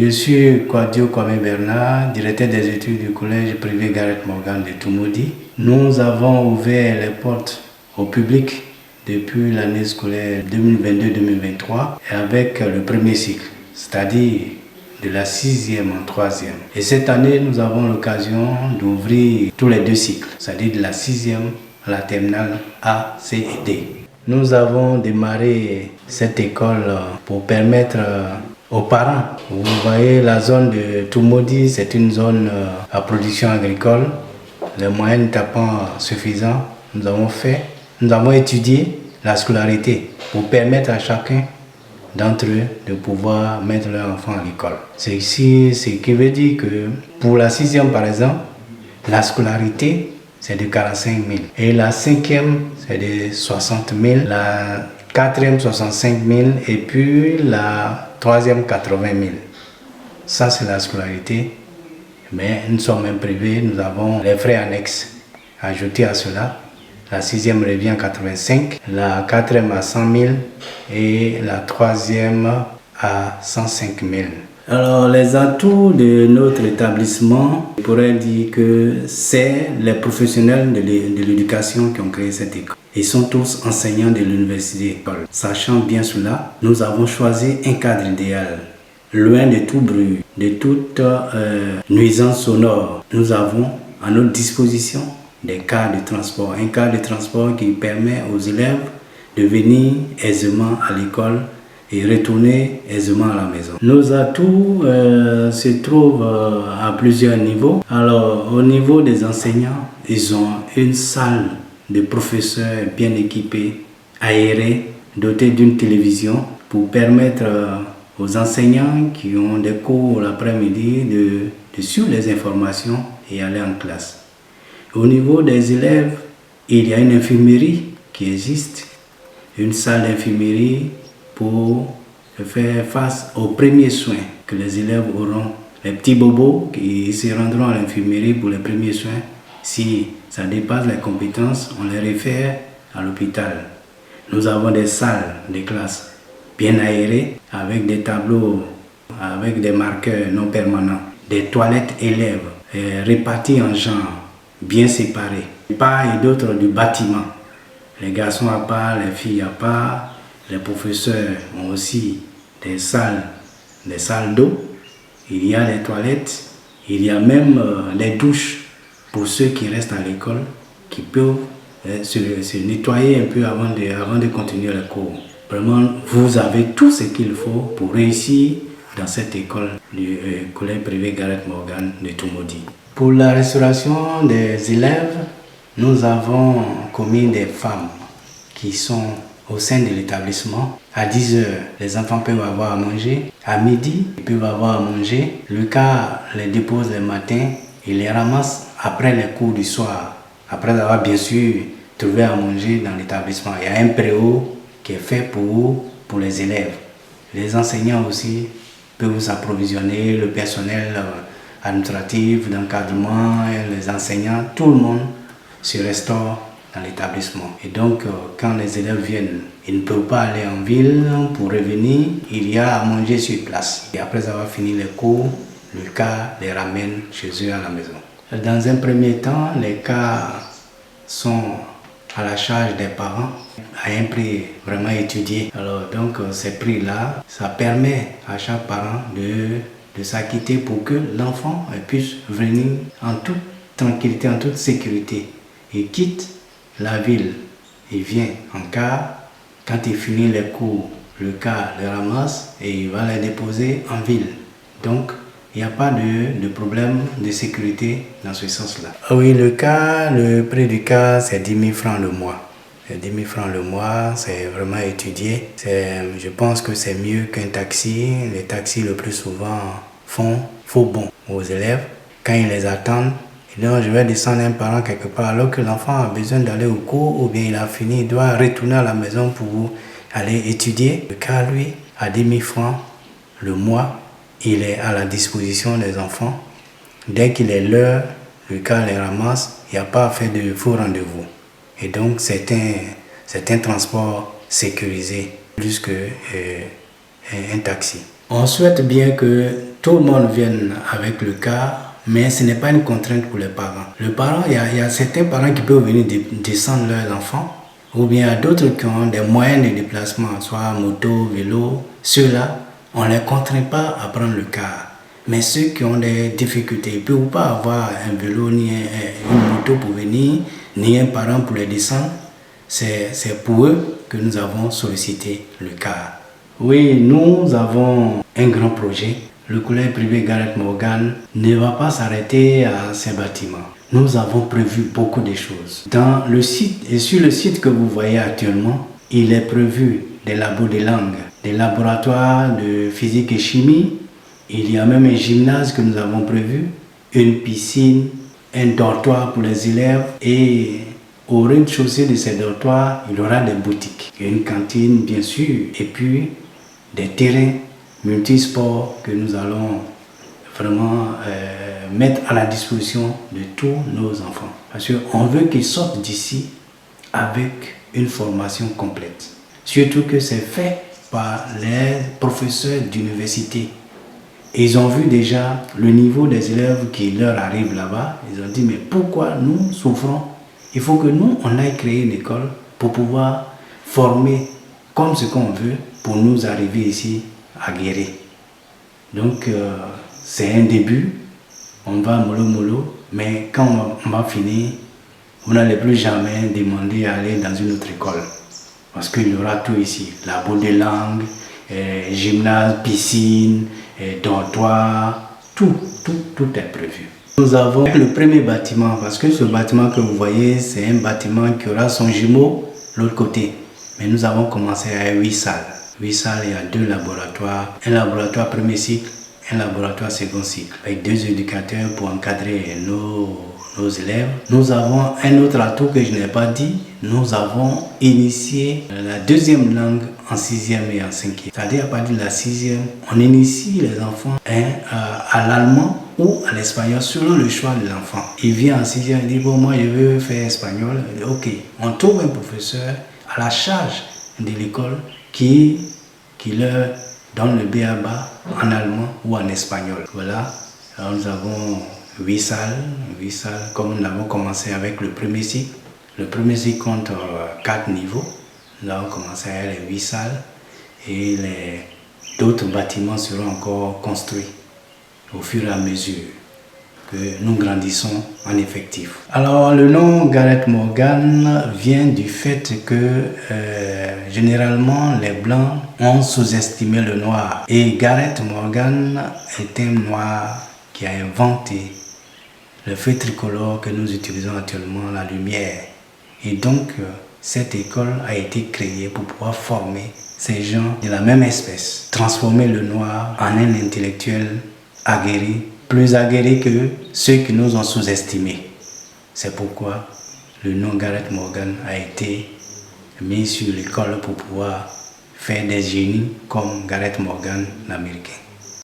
Je suis Kouadio Kwame Bernard, directeur des études du collège privé Gareth Morgan de Toumoudi. Nous avons ouvert les portes au public depuis l'année scolaire 2022-2023 avec le premier cycle, c'est-à-dire de la 6e en 3e. Et cette année, nous avons l'occasion d'ouvrir tous les 2 cycles, c'est-à-dire de la 6e à la terminale A, C et D. Nous avons démarré cette école pour permettre aux parents. Vous voyez la zone de Toumoudi, c'est une zone à production agricole. Les moyens n'étant pas suffisants, nous avons étudié la scolarité pour permettre à chacun d'entre eux de pouvoir mettre leur enfant à l'école. C'est ici, ce qui veut dire que pour la 6e par exemple, la scolarité c'est de 45 000 et la 5e c'est de 60 000, la 4e 65 000 et puis la 3e 80 000. Ça c'est la scolarité, mais nous sommes même privés, nous avons les frais annexes ajoutés à cela. La 6e revient à 85, la 4e à 100 000 et la 3e à 105 000. Alors les atouts de notre établissement, je pourrais dire que c'est les professionnels de l'éducation qui ont créé cette école. Ils sont tous enseignants de l'université. Sachant bien cela, nous avons choisi un cadre idéal, loin de tout bruit, de toute nuisance sonore. Nous avons à notre disposition des cars de transport. Un car de transport qui permet aux élèves de venir aisément à l'école et retourner aisément à la maison. Nos atouts se trouvent à plusieurs niveaux. Alors, au niveau des enseignants, ils ont une salle de professeurs bien équipée, aérée, dotée d'une télévision pour permettre aux enseignants qui ont des cours l'après-midi de suivre les informations et aller en classe. Au niveau des élèves, il y a une infirmerie qui existe, une salle d'infirmerie pour faire face aux premiers soins que les élèves auront. Les petits bobos qui se rendront à l'infirmerie pour les premiers soins, si ça dépasse les compétences, on les réfère à l'hôpital. Nous avons des salles de classe bien aérées avec des tableaux, avec des marqueurs non permanents, des toilettes élèves réparties en genres, bien séparés. De part et d'autre du bâtiment. Les garçons à part, les filles à part, les professeurs ont aussi des salles d'eau. Il y a les toilettes, il y a même les douches pour ceux qui restent à l'école, qui peuvent se nettoyer un peu avant de continuer les cours. Vraiment, vous avez tout ce qu'il faut pour réussir dans cette école du collège privé Gareth Morgan de Toumoudi. Pour la restauration des élèves, nous avons commis des femmes qui sont au sein de l'établissement. À 10 h, les enfants peuvent avoir à manger. À midi, ils peuvent avoir à manger. Le cas les dépose le matin et les ramasse après les cours du soir. Après avoir bien sûr trouvé à manger dans l'établissement. Il y a un préau qui est fait pour les élèves. Les enseignants aussi peuvent s'approvisionner, le personnel administratif, d'encadrement, les enseignants, tout le monde se restaure dans l'établissement. Et donc, quand les élèves viennent, ils ne peuvent pas aller en ville pour revenir, il y a à manger sur place. Et après avoir fini les cours, le cas les ramène chez eux à la maison. Dans un premier temps, les cas sont à la charge des parents à un prix vraiment étudié. Alors donc, ces prix-là, ça permet à chaque parent de s'acquitter pour que l'enfant puisse venir en toute tranquillité, en toute sécurité. Il quitte la ville, il vient en car. Quand il finit les cours, le car le ramasse et il va les déposer en ville. Donc, il n'y a pas de problème de sécurité dans ce sens-là. Oui, le prix du car, c'est 10 000 francs le mois. 10 000 francs le mois, c'est vraiment étudié. Je pense que c'est mieux qu'un taxi. Les taxis, le plus souvent, font faux bon aux élèves. Quand ils les attendent, donc je vais descendre un parent quelque part alors que l'enfant a besoin d'aller au cours ou bien il a fini, il doit retourner à la maison pour aller étudier. Le car, lui, à 10 000 francs le mois, il est à la disposition des enfants. Dès qu'il est l'heure, le car les ramasse, il n'y a pas à faire de faux rendez-vous. Et donc, c'est un transport sécurisé plus qu'un taxi. On souhaite bien que tout le monde vient avec le car, mais ce n'est pas une contrainte pour les parents. Il y a certains parents qui peuvent venir descendre leurs enfants, ou bien il y a d'autres qui ont des moyens de déplacement, soit moto, vélo. Ceux-là, on ne les contraint pas à prendre le car. Mais ceux qui ont des difficultés, ils ne peuvent pas avoir un vélo ni une moto pour venir, ni un parent pour les descendre. C'est pour eux que nous avons sollicité le car. Oui, nous avons un grand projet. Le collège privé Gareth Morgan ne va pas s'arrêter à ces bâtiments. Nous avons prévu beaucoup de choses. Dans le site et sur le site que vous voyez actuellement, il est prévu des labos de langue, des laboratoires de physique et chimie. Il y a même un gymnase que nous avons prévu, une piscine, un dortoir pour les élèves et au rez-de-chaussée de ces dortoirs, il y aura des boutiques, une cantine bien sûr et puis des terrains multisports que nous allons vraiment mettre à la disposition de tous nos enfants. Parce qu'on veut qu'ils sortent d'ici avec une formation complète. Surtout que c'est fait par les professeurs d'université. Ils ont vu déjà le niveau des élèves qui leur arrivent là-bas. Ils ont dit, mais pourquoi nous souffrons? Il faut que nous, on aille créer une école pour pouvoir former comme ce qu'on veut pour nous arriver ici à guérir. Donc, c'est un début. On va mollo, mais quand on va finir, vous n'allez plus jamais demander à aller dans une autre école. Parce qu'il y aura tout ici. Labo de langue, gymnase, piscine, dortoir, tout est prévu. Nous avons le premier bâtiment, parce que ce bâtiment que vous voyez, c'est un bâtiment qui aura son jumeau de l'autre côté. Mais nous avons commencé à 8 salles. 8 salles, il y a 2 laboratoires. Un laboratoire premier cycle, un laboratoire second cycle. Avec 2 éducateurs pour encadrer nos élèves. Nous avons un autre atout que je n'ai pas dit. Nous avons initié la deuxième langue en 6e et en 5e. C'est-à-dire à partir de la 6e, on initie les enfants à l'allemand ou à l'espagnol selon le choix de l'enfant. Il vient en 6e, il dit bon moi je veux faire espagnol. Ok, on trouve un professeur à la charge de l'école qui leur donne le b.a.-ba en allemand ou en espagnol. Voilà, alors nous avons 8 salles, comme nous avons commencé avec le premier cycle. Le premier cycle compte 4 niveaux. Nous avons commencé avec les 8 salles et d'autres bâtiments seront encore construits au fur et à mesure que nous grandissons en effectif. Alors le nom Gareth Morgan vient du fait que généralement les Blancs ont sous-estimé le noir. Et Gareth Morgan est un noir qui a inventé le feu tricolore que nous utilisons actuellement, la lumière. Et donc, cette école a été créée pour pouvoir former ces gens de la même espèce. Transformer le noir en un intellectuel aguerri, plus aguerri que ceux qui nous ont sous-estimés. C'est pourquoi le nom Gareth Morgan a été mis sur l'école pour pouvoir faire des génies comme Gareth Morgan l'Américain.